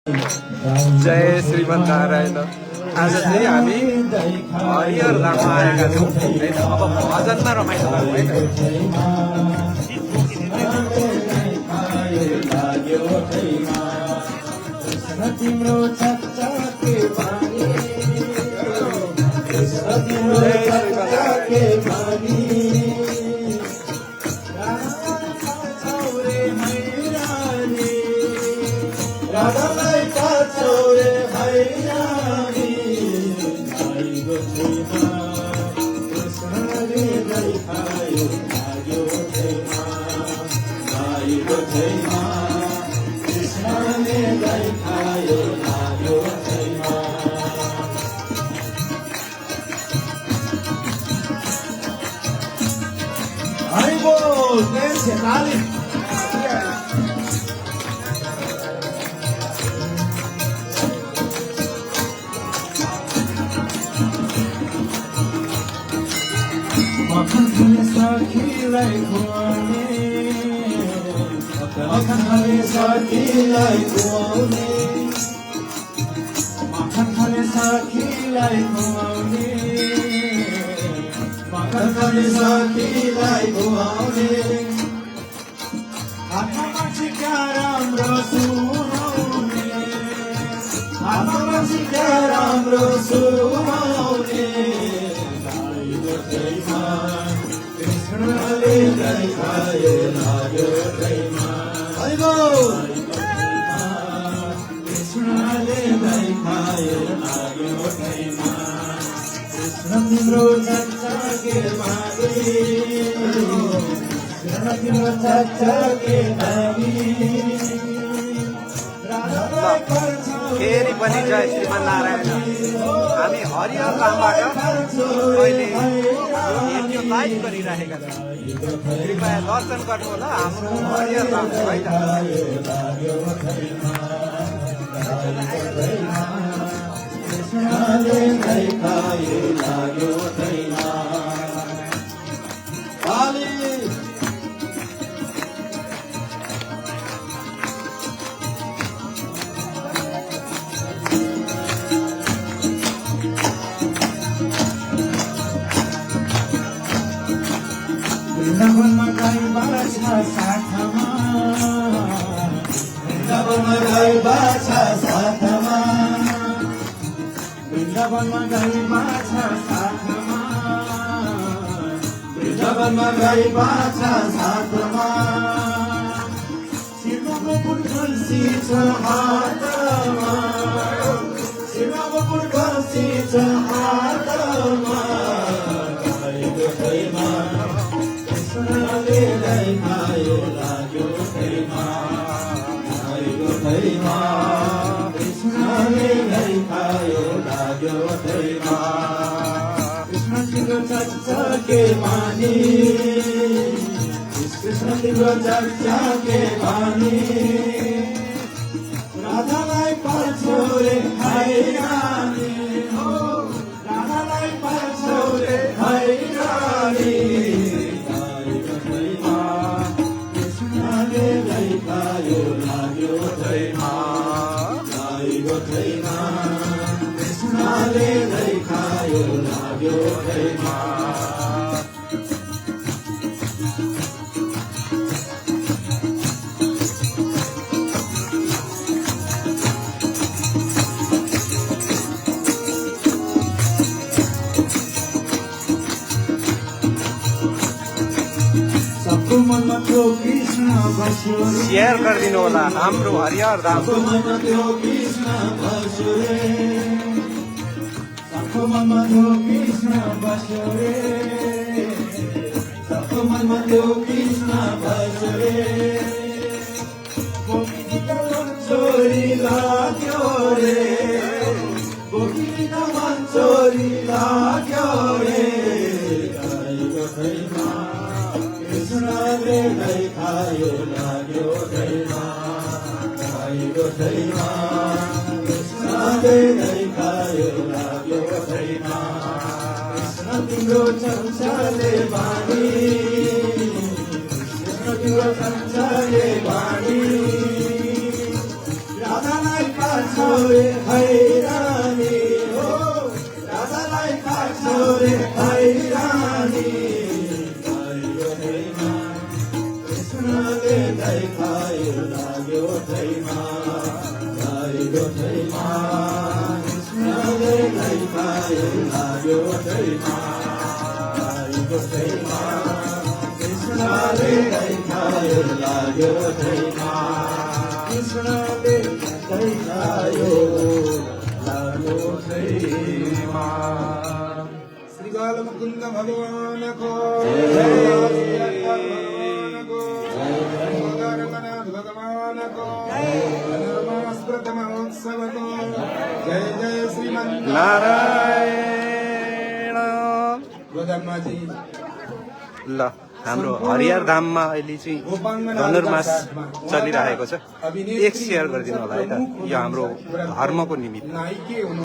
जय श्रीमन्नारायण। आज चाहिँ हामी हरिहर धाममा आएका छौँ होइन। अब भजनमा रमाइलो गर्नु है फेरि पनि जय श्रीमन्नारायण। हामी हरिहर धामबाट अहिले भिडियो लाइभ गरिरहेका छौँ। कृपया दर्शन गर्नु होला हाम्रो हरिहर धाम है त। शेयर गरिदिनु होला हाम्रो हरिहर धाम। छोरे हैरानी हो राजालाई खान्छौ रे हैरानी कृष्णले गाई खायो लाग्यो थैमा कृष्णले गाई खायो लाग्यो थैमा कृष्णले गाई खायो लाग्यो थैमा कृष्णले गाई खायो लाग्यो थैमा श्री बालमुकुन्द भगवानको जय जय श्रीमन नारायण। ल हाम्रो हरिहर धाममा अहिले चाहिँ धनुर्मास चलिरहेको छ। एक सेयर गरिदिनु होला है त, यो हाम्रो धर्मको निमित्त।